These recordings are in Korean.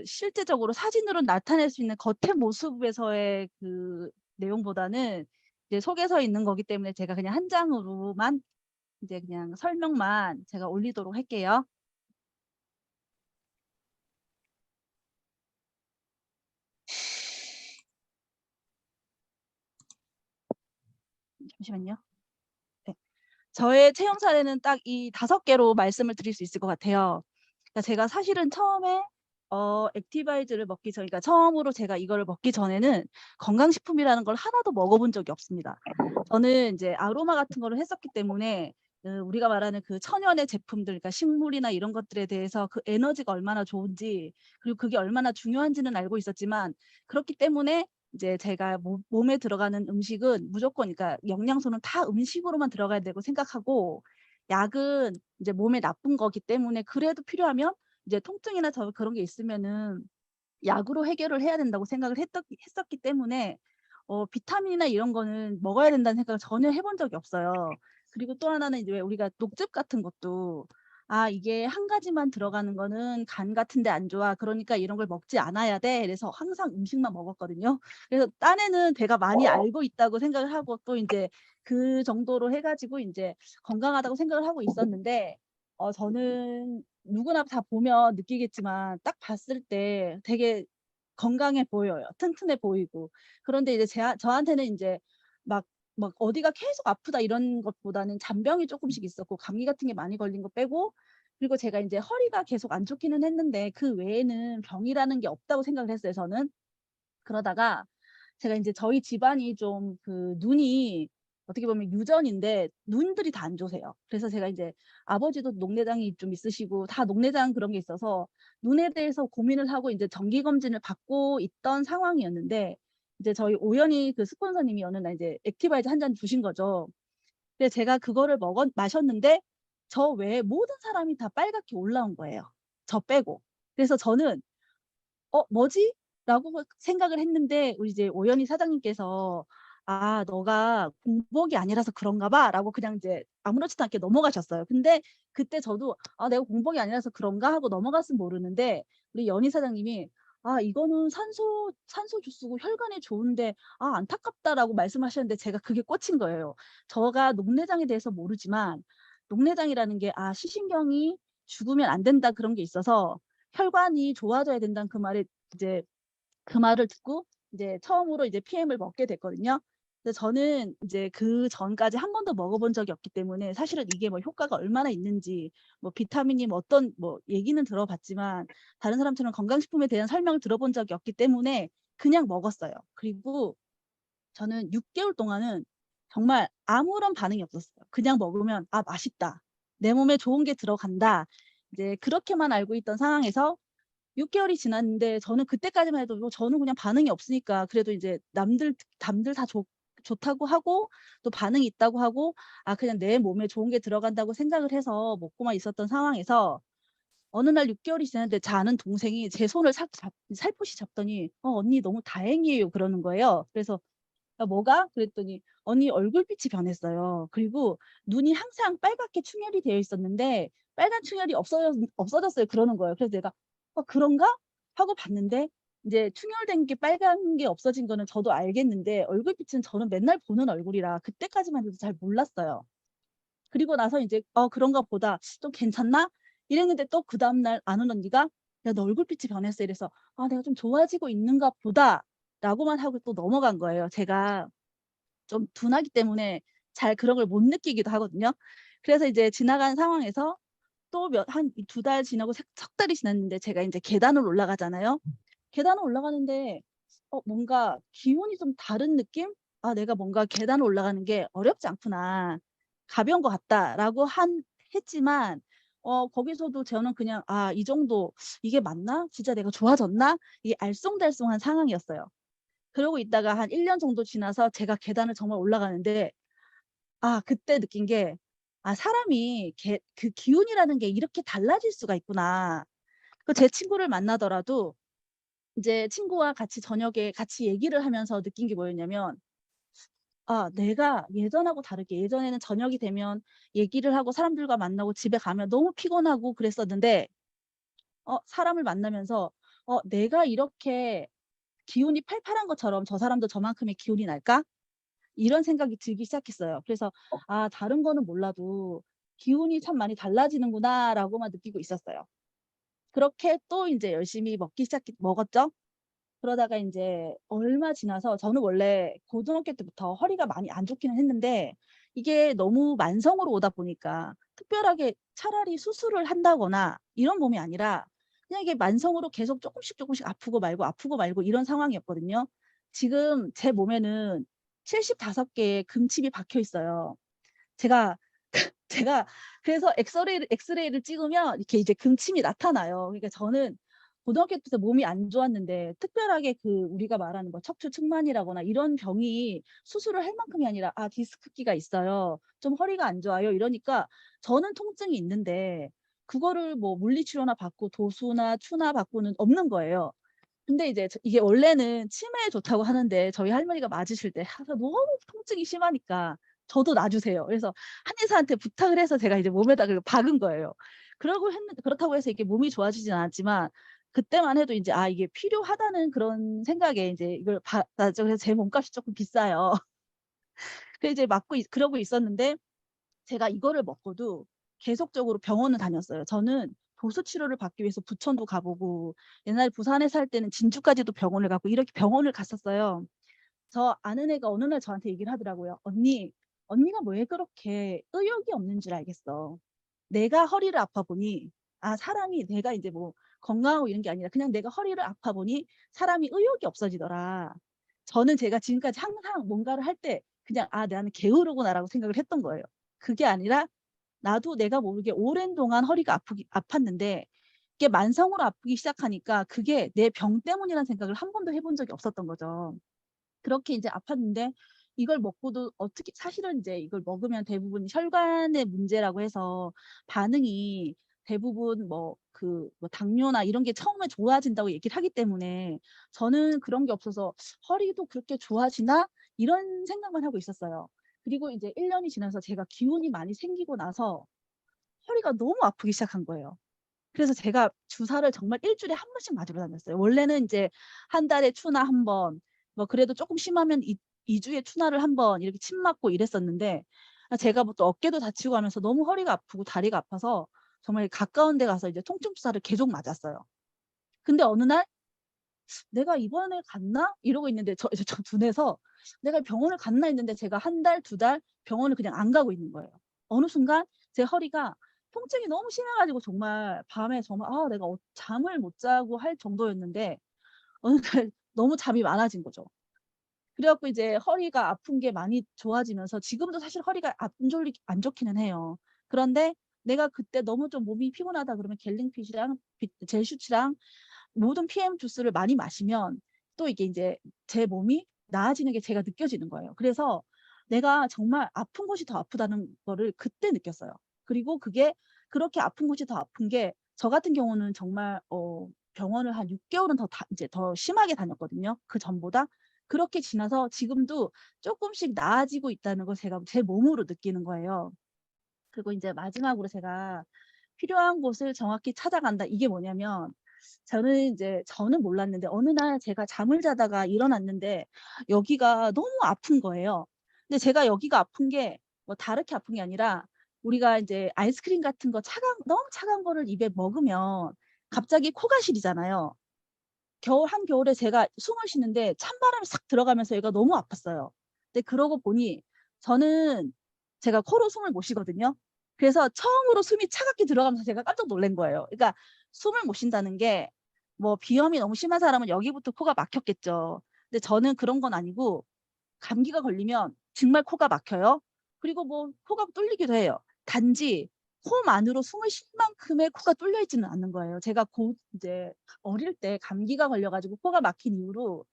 실제적으로 사진으로 나타낼 수 있는 겉의 모습에서의 그 내용보다는 이제 속에서 있는 거기 때문에 제가 그냥 한 장으로만 이제 그냥 설명만 제가 올리도록 할게요. 잠시만요. 네. 저의 체험 사례는 딱 이 5개로 말씀을 드릴 수 있을 것 같아요. 그러니까 제가 사실은 처음에 액티바이즈를 먹기 전, 그러니까 처음으로 제가 이거를 먹기 전에는 건강식품이라는 걸 하나도 먹어본 적이 없습니다. 저는 인제 아로마 같은 거를 했었기 때문에 우리가 말하는 그 천연의 제품들, 그러니까 식물이나 이런 것들에 대해서 그 에너지가 얼마나 좋은지, 그리고 그게 얼마나 중요한지는 알고 있었지만, 그렇기 때문에 이제 제가 몸에 들어가는 음식은 무조건, 그러니까 영양소는 다 음식으로만 들어가야 되고 생각하고, 약은 이제 몸에 나쁜 거기 때문에 그래도 필요하면 이제 통증이나 그런 게 있으면은 약으로 해결을 해야 된다고 생각을 했었기 때문에 비타민이나 이런 거는 먹어야 된다는 생각을 전혀 해본 적이 없어요. 그리고 또 하나는 이제 왜 우리가 녹즙 같은 것도, '아 이게 한 가지만 들어가는 거는 간 같은 데 안 좋아. 그러니까 이런 걸 먹지 않아야 돼.' 이래서 항상 음식만 먹었거든요. 그래서 딴에는 제가 많이 알고 있다고 생각을 하고, 또 인제 그 정도로 해 가지고 인제 건강하다고 생각을 하고 있었는데, 저는 누구나 다 보면 느끼겠지만 딱 봤을 때 되게 건강해 보여요. 튼튼해 보이고. 그런데 이제 저한테는 인제 막 어디가 계속 아프다 이런 것보다는 잔병이 쪼끔씩 있었고, 감기 같은 게 많이 걸린 거 빼고, 그리고 제가 인제 허리가 계속 안 좋기는 했는데 그 외에는 병이라는 게 없다고 생각을 했어요, 저는. 그러다가 제가 인제 저희 집안이 좀 눈이 어떻게 보면 유전인데 눈들이 다 안 좋으세요. 그래서 제가 인제 아버지도 녹내장이 좀 있으시고 다 녹내장 그런 게 있어서 눈에 대해서 고민을 하고 인제 정기 검진을 받고 있던 상황이었는데, 이제 저희 오연희 그 스폰서님이 어느 날 이제 액티바이즈 한 잔 주신 거죠. 근데 제가 그거를 마셨는데 저 외에 모든 사람이 다 빨갛게 올라온 거예요, 저 빼고. 그래서 저는 '뭐지?' 라고 생각을 했는데, 우리 이제 오연희 사장님께서 "아 너가 공복이 아니라서 그런가 봐."라고 그냥 이제 아무렇지도 않게 넘어가셨어요. 근데 그때 저도 '아 내가 공복이 아니라서 그런가?' 하고 넘어갔으면 모르는데, 우리 연희 사장님이 "아 이거는 산소 주스고 혈관에 좋은데 아 안타깝다."라고 말씀하셨는데, 제가 그게 꽂힌 거예요. 제가 녹내장에 대해서 모르지만 녹내장이라는 게 시신경이 죽으면 안 된다 그런 게 있어서 혈관이 좋아져야 된다는 그 말에 이제 그 말을 듣고 이제 처음으로 이제 PM을 먹게 됐거든요. 근데 저는 이제 그전까지 한 번도 먹어 본 적이 없기 때문에 사실은 이게 뭐 효과가 얼마나 있는지, 뭐 비타민이 뭐 어떤 뭐 얘기는 들어 봤지만 다른 사람처럼 건강식품에 대한 설명을 들어본 적이 없기 때문에 그냥 먹었어요. 그리고 저는 6 개월 동안은 정말 아무런 반응이 없었어요. 그냥 먹으면 '아 맛있다. 내 몸에 좋은 게 들어간다.' 이제 그렇게만 알고 있던 상황에서 6 개월이 지났는데, 저는 그때까지만 해도 뭐 저는 그냥 반응이 없으니까 그래도 이제 남들 다 좋다고 하고 또 반응이 있다고 하고, 그냥 내 몸에 좋은 게 들어간다고 생각을 해서 먹고만 있었던 상황에서, 어느 날 6 개월이 지났는데 제 아는 동생이 제 손을 살포시 잡더니 언니 너무 다행이에요." 그러는 거예요. 그래서 뭐가?" 그랬더니 "언니 얼굴빛이 변했어요. 그리고 눈이 항상 빨갛게 충혈이 되어 있었는데 빨간 충혈이 없어졌어요." 그러는 거예요. 그래서 내가 '그런가?' 하고 봤는데, 인제 충혈된 게 빨간 게 없어진 거는 저도 알겠는데 얼굴빛은 저는 맨날 보는 얼굴이라 그때까지만 해도 잘 몰랐어요. 그리고 나서 인제 '그런가 보다. 좀 괜찮나?' 이랬는데, 또 그다음 날 아는 언니가 "야 너 얼굴빛이 변했어." 이래서 '아 내가 좀 좋아지고 있는가 보다.'라고만 하고 또 넘어간 거예요. 제가 좀 둔하기 때문에 잘 그런 걸 못 느끼기도 하거든요. 그래서 이제 지나간 상황에서 또 한 2달 지나고 석 달이 지났는데, 제가 인제 계단을 올라가잖아요. 계단을 올라가는데 뭔가 기운이 좀 다른 느낌? '아 내가 뭔가 계단을 올라가는 게 어렵지 않구나. 가벼운 것 같다.'라고 했지만, 거기서도 저는 그냥 '아 이 정도 이게 맞나? 진짜 내가 좋아졌나?' 이게 알쏭달쏭한 상황이었어요. 그러고 있다가 한 1년 정도 지나서 제가 계단을 정말 올라가는데, 그때 느낀 게 '아 사람이 기운이라는 게 이렇게 달라질 수가 있구나.' 제 친구를 만나더라도 이제 친구와 같이 저녁에 같이 얘기를 하면서 느낀 게 뭐였냐면, 내가 예전하고 다르게, 예전에는 저녁이 되면 얘기를 하고 사람들과 만나고 집에 가면 너무 피곤하고 그랬었는데, 사람을 만나면서 '내가 이렇게 기운이 팔팔한 것처럼 저 사람도 저만큼의 기운이 날까?' 이런 생각이 들기 시작했어요. 그래서 '아 다른 거는 몰라도 기운이 참 많이 달라지는구나.'라고만 느끼고 있었어요. 그렇게 또 인제 열심히 먹었죠. 그러다가 인제 얼마 지나서 저는 원래 고등학교 때부터 허리가 많이 안 좋기는 했는데 이게 너무 만성으로 오다 보니까 특별하게 차라리 수술을 한다거나 이런 몸이 아니라 그냥 이게 만성으로 계속 쪼끔씩 아프고 말고, 아프고 말고 이런 상황이었거든요. 지금 제 몸에는 75 개의 금칩이 박혀 있어요. 제가 제가 그래서 엑스레이를 찍으면 이렇게 이제 금침이 나타나요. 그러니까 저는 고등학교 때부터 몸이 안 좋았는데 특별하게 그 우리가 말하는 뭐 척추 측만이라거나 이런 병이 수술을 할 만큼이 아니라 "아 디스크기가 있어요. 좀 허리가 안 좋아요." 이러니까 저는 통증이 있는데 그거를 뭐 물리치료나 받고 도수나 추나 받고는 없는 거예요. 근데 이제 이게 원래는 치매에 좋다고 하는데 저희 할머니가 맞으실 때 항상 너무 통증이 심하니까 저도 놔 주세요. 그래서 한의사한테 부탁을 해서 제가 이제 몸에다 그걸 박은 거예요. 그렇다고 해서 이게 몸이 좋아지진 않았지만 그때만 해도 인제 '아 이게 필요하다.'는 그런 생각에 인제 이걸 받았죠. 그래서 제 몸값이 쪼끔 비싸요. 그래서 이제 그러고 있었는데 제가 이거를 먹고도 계속적으로 병원을 다녔어요. 저는 도수 치료를 받기 위해서 부천도 가 보고 옛날에 부산에 살 때는 진주까지도 병원을 가고 이렇게 병원을 갔었어요. 저 아는 애가 어느 날 저한테 얘기를 하더라고요. "언니, 언니가 왜 그렇게 의욕이 없는 줄 알겠어. 내가 허리를 아파 보니 사람이 내가 인제 뭐 건강하고 이런 게 아니라 그냥 내가 허리를 아파 보니 사람이 의욕이 없어지더라." 저는 제가 지금까지 항상 뭔가를 할 때 그냥 '아 나는 게으르구나.'라고 생각을 했던 거예요. 그게 아니라 나도 내가 모르게 오랜 동안 허리가 아팠는데 이게 만성으로 아프기 시작하니까 그게 내 병 때문이라는 생각을 한 번도 해본 적이 없었던 거죠. 그렇게 인제 아팠는데 이걸 먹고도 어떻게 사실은 인제 이걸 먹으면 대부분 혈관의 문제라고 해서 반응이 대부분 뭐 당뇨나 이런 게 처음에 좋아진다고 얘기를 하기 때문에 저는 그런 게 없어서 '허리도 그렇게 좋아지나?' 이런 생각만 하고 있었어요. 그리고 이제 1 년이 지나서 제가 기운이 많이 생기고 나서 허리가 너무 아프기 시작한 거예요. 그래서 제가 주사를 정말 1 주일에 한 번씩 맞으러 다녔어요. 원래는 인제 한 달에 추나 1 번 뭐 그래도 쪼끔 심하면 2 주에 추나를 1번 이렇게 침 맞고 이랬었는데 제가 뭐 또 어깨도 다치고 하면서 너무 허리가 아프고 다리가 아파서 정말 가까운 데 가서 이제 통증 주사를 계속 맞았어요. 근데 어느 날 '내가 입원을 갔나?' 이러고 있는데 이제 저 둔해서 '내가 병원을 갔나?' 했는데 제가 1 달, 2달 병원을 그냥 안 가고 있는 거예요. 어느 순간 제 허리가 통증이 너무 심해 가지고 정말 밤에 정말 내가 잠을 못 자고 할 정도였는데 어느 날 너무 잠이 많아진 거죠. 그래 갖고 이제 허리가 아픈 게 많이 좋아지면서 지금도 사실 허리가 안 좋기는 해요. 그런데 내가 그때 너무 좀 몸이 피곤하다 그러면 갤링핏이랑 젤슈치랑 모든 PM 주스를 많이 마시면 또 이게 인제 제 몸이 나아지는 게 제가 느껴지는 거예요. 그래서 내가 정말 아픈 곳이 더 아프다는 거를 그때 느꼈어요. 그리고 그게 그렇게 아픈 곳이 더 아픈 게 저 같은 경우는 정말 병원을 한 6 개월은 이제 더 심하게 다녔거든요, 그전보다. 그렇게 지나서 지금도 쪼끔씩 나아지고 있다는 걸 제가 제 몸으로 느끼는 거예요. 그리고 인제 마지막으로 제가 '필요한 곳을 정확히 찾아간다.' 이게 뭐냐면 저는 몰랐는데 어느 날 제가 잠을 자다가 일어났는데 여기가 너무 아픈 거예요. 근데 제가 여기가 아픈 게 뭐 다르게 아픈 게 아니라 우리가 인제 아이스크림 같은 거 너무 차가운 거를 입에 먹으면 갑자기 코가 시리잖아요. 한겨울에 제가 숨을 쉬는데 찬바람이 싹 들어가면서 얘가 너무 아팠어요. 근데 그러고 보니 저는 제가 코로 숨을 못 쉬거든요. 그래서 처음으로 숨이 차갑게 들어가면서 제가 깜짝 놀란 거예요. 그러니까 숨을 못 쉰다는 게 뭐 비염이 너무 심한 사람은 여기부터 코가 막혔겠죠. 근데 저는 그런 건 아니고 감기가 걸리면 정말 코가 막혀요. 그리고 뭐 코가 뚫리기도 해요. 단지 코만으로 숨을 쉴 만큼의 코가 뚫려 있지는 않는 거예요. 제가 이제 어릴 때 감기가 걸려 가지고 코가 막힌 이후로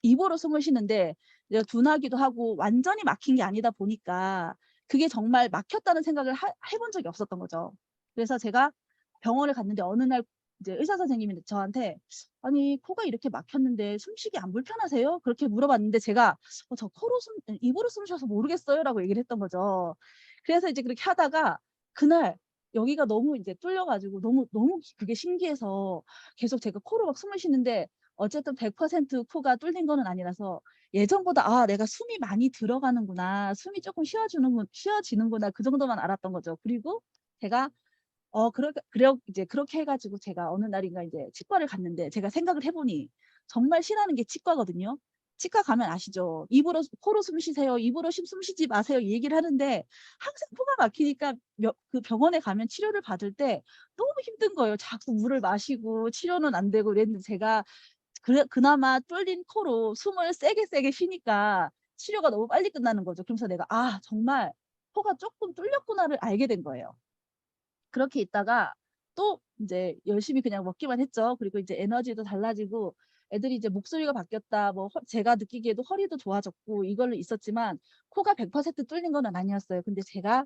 입으로 숨을 쉬는데 이제 둔하기도 하고 완전히 막힌 게 아니다 보니까 그게 정말 막혔다는 생각을 해본 적이 없었던 거죠. 그래서 제가 병원을 갔는데 어느 날 이제 의사 선생님이 저한테 "아니 코가 이렇게 막혔는데 숨쉬기 안 불편하세요?" 그렇게 물어봤는데 제가 저 입으로 숨 쉬어서 모르겠어요."라고 얘기를 했던 거죠. 그래서 이제 그렇게 하다가 그날 여기가 너무 이제 뚫려 가지고 너무 그게 신기해서 계속 제가 코로 막 숨을 쉬는데 어쨌든 100% 코가 뚫린 거는 아니라서 예전보다 '아 내가 숨이 많이 들어가는구나. 숨이 쪼끔 쉬어지는구나.' 그 정도만 알았던 거죠. 그리고 제가 이제 그렇게 해 가지고 제가 어느 날인가 이제 치과를 갔는데 제가 생각을 해 보니 정말 싫어하는 게 치과거든요. 치과 가면 아시죠? 입으로 코로 숨 쉬세요. 입으로 숨 쉬지 마세요. 이 얘기를 하는데 항상 코가 막히니까 그 병원에 가면 치료를 받을 때 너무 힘든 거예요. 자꾸 물을 마시고 치료는 안 되고 이랬는데 제가 그나마 뚫린 코로 숨을 세게 쉬니까 치료가 너무 빨리 끝나는 거죠. 그러면서 내가 '아 정말 코가 쪼끔 뚫렸구나.'를 알게 된 거예요. 그렇게 있다가 또 인제 열심히 그냥 먹기만 했죠. 그리고 이제 에너지도 달라지고 애들이 이제 "목소리가 바뀌었다." 뭐 제가 느끼기에도 허리도 좋아졌고 이걸로 있었지만 코가 100% 뚫린 거는 아니었어요. 근데 제가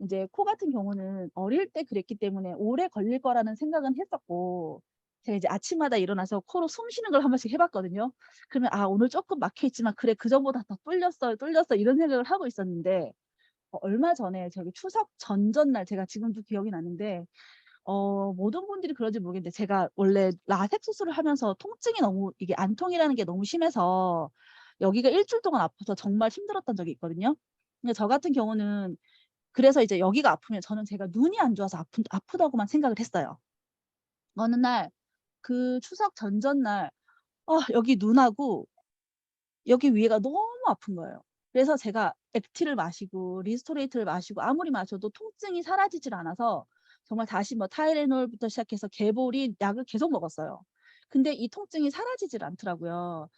인제 코 같은 경우는 어릴 때 그랬기 때문에 오래 걸릴 거라는 생각은 했었고 제가 이제 아침마다 일어나서 코로 숨 쉬는 걸 한 번씩 해 봤거든요. 그러면 '아 오늘 쪼끔 막혀 있지만 그래 그전보다 더 뚫렸어.' 이런 생각을 하고 있었는데 얼마 전에 저기 추석 전전날 제가 지금도 기억이 나는데 모든 분들이 그런지 모르겠는데 제가 원래 라섹 수술을 하면서 통증이 너무 이게 안통이라는 게 너무 심해서 여기가 일 주일 동안 아파서 정말 힘들었던 적이 있거든요. 근데 저 같은 경우는 그래서 이제 여기가 아프면 저는 제가 눈이 안 좋아서 아프다고만 생각을 했어요. 어느 날 그 추석 전전날 여기 눈하고 여기 위에가 너무 아픈 거예요. 그래서 제가 액티를 마시고 리스토레이트를 마시고 아무리 마셔도 통증이 사라지질 않아서 정말 다시 뭐 타이레놀부터 시작해서 개보린 약을 계속 먹었어요. 근데 이 통증이 사라지질 않더라고요.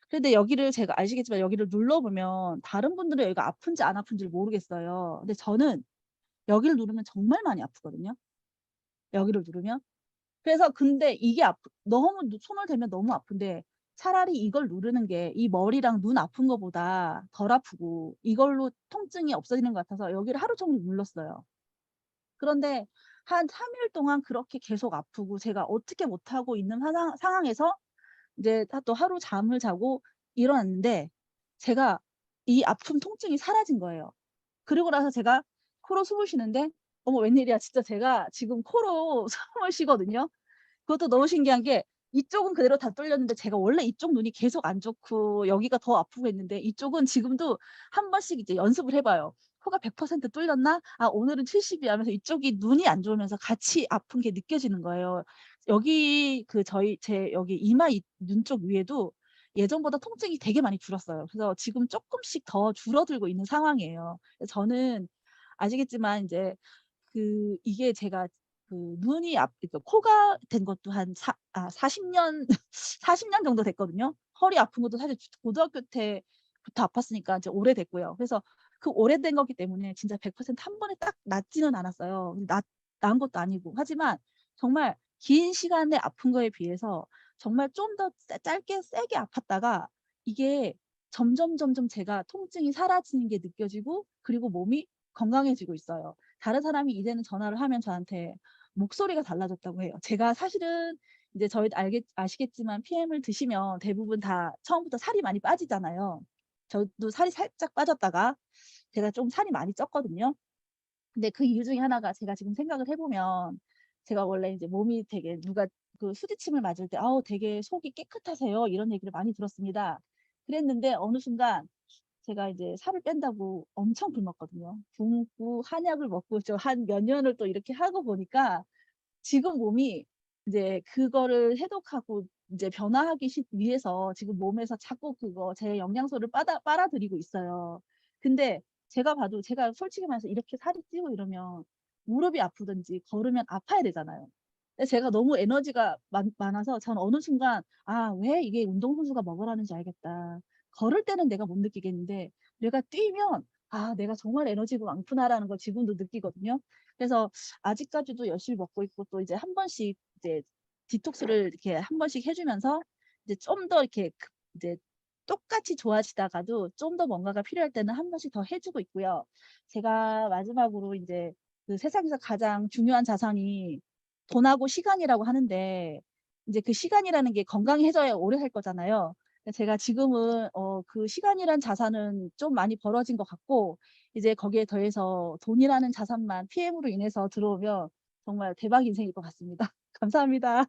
근데 여기를 제가 아시겠지만 여기를 눌러보면 다른 분들은 여기가 아픈지 안 아픈지를 모르겠어요. 근데 저는 여기를 누르면 정말 많이 아프거든요, 여기를 누르면. 그래서 근데 이게 너무 손을 대면 너무 아픈데 차라리 이걸 누르는 게 이 머리랑 눈 아픈 거보다 덜 아프고 이걸로 통증이 없어지는 것 같아서 여기를 하루 종일 눌렀어요. 그런데 한 3일 동안 그렇게 계속 아프고 제가 어떻게 못하고 있는 상황에서 이제 또 하루 잠을 자고 일어났는데 제가 이 아픈 통증이 사라진 거예요. 그러고 나서 제가 코로 숨을 쉬는데 어머 웬일이야 진짜 제가 지금 코로 숨을 쉬거든요. 그것도 너무 신기한 게 이쪽은 그대로 다 뚫렸는데 제가 원래 이쪽 눈이 계속 안 좋고 여기가 더 아프고 했는데 이쪽은 지금도 한 번씩 이제 연습을 해 봐요. '코가 100% 뚫렸나? 아 오늘은 70 이야.' 하면서 이쪽이 눈이 안 좋으면서 같이 아픈 게 느껴지는 거예요. 여기 제 여기 이마 눈 쪽 위에도 예전보다 통증이 되게 많이 줄었어요. 그래서 지금 쪼끔씩 더 줄어들고 있는 상황이에요. 저는 아시겠지만 인제 이게 제가 눈이 그러니까 코가 된 것도 한 40년 40년 정도 됐거든요. 허리 아픈 것도 사실 고등학교 때부터 아팠으니까 이제 오래됐고요. 그래서 그 오래된 거기 때문에 진짜 100% 한 번에 딱 낫지는 않았어요. 근데 나은 것도 아니고. 하지만 정말 긴 시간에 아픈 거에 비해서 정말 좀 더 짧게 세게 아팠다가 이게 점점 제가 통증이 사라지는 게 느껴지고 그리고 몸이 건강해지고 있어요. 다른 사람이 이제는 전화를 하면 저한테 목소리가 달라졌다고 해요. 제가 사실은 이제 저희도 아시겠지만 PM을 드시면 대부분 다 처음부터 살이 많이 빠지잖아요. 저도 살이 살짝 빠졌다가 제가 좀 살이 많이 쪘거든요. 근데 그 이유 중에 하나가 제가 지금 생각을 해 보면 제가 원래 이제 몸이 되게 누가 수지침을 맞을 때 "아우 되게 속이 깨끗하세요." 이런 얘기를 많이 들었습니다. 그랬는데 어느 순간 제가 이제 살을 뺀다고 엄청 굶었거든요. 굶고 한약을 먹고 저 한 몇 년을 또 이렇게 하고 보니까 지금 몸이 이제 그거를 해독하고 이제 변화하기 위해서 지금 몸에서 자꾸 제 영양소를 빨아들이고 있어요. 근데 제가 봐도 제가 솔직히 말해서 이렇게 살이 찌고 이러면 무릎이 아프든지 걸으면 아파야 되잖아요. 근데 제가 너무 에너지가 많아서 저는 어느 순간 '아 왜 이게 운동선수가 먹으라는지 알겠다.' 걸을 때는 내가 못 느끼겠는데 내가 뛰면 '아 내가 정말 에너지가 많구나.'라는 걸 지금도 느끼거든요. 그래서 아직까지도 열심히 먹고 있고 또 이제 한 번씩 이제 디톡스를 이렇게 한 번씩 해 주면서 이제 좀 더 이렇게 이제 똑같이 좋아지다가도 좀 더 뭔가가 필요할 때는 한 번씩 더 해 주고 있고요. 제가 마지막으로 인제 세상에서 가장 중요한 자산이 돈하고 시간이라고 하는데 인제 그 시간이라는 게 건강해져야 오래 살 거잖아요. 제가 지금은 그 시간이란 자산은 좀 많이 벌어진 것 같고 이제 거기에 더해서 돈이라는 자산만 PM으로 인해서 들어오면 정말 대박 인생일 것 같습니다. 감사합니다.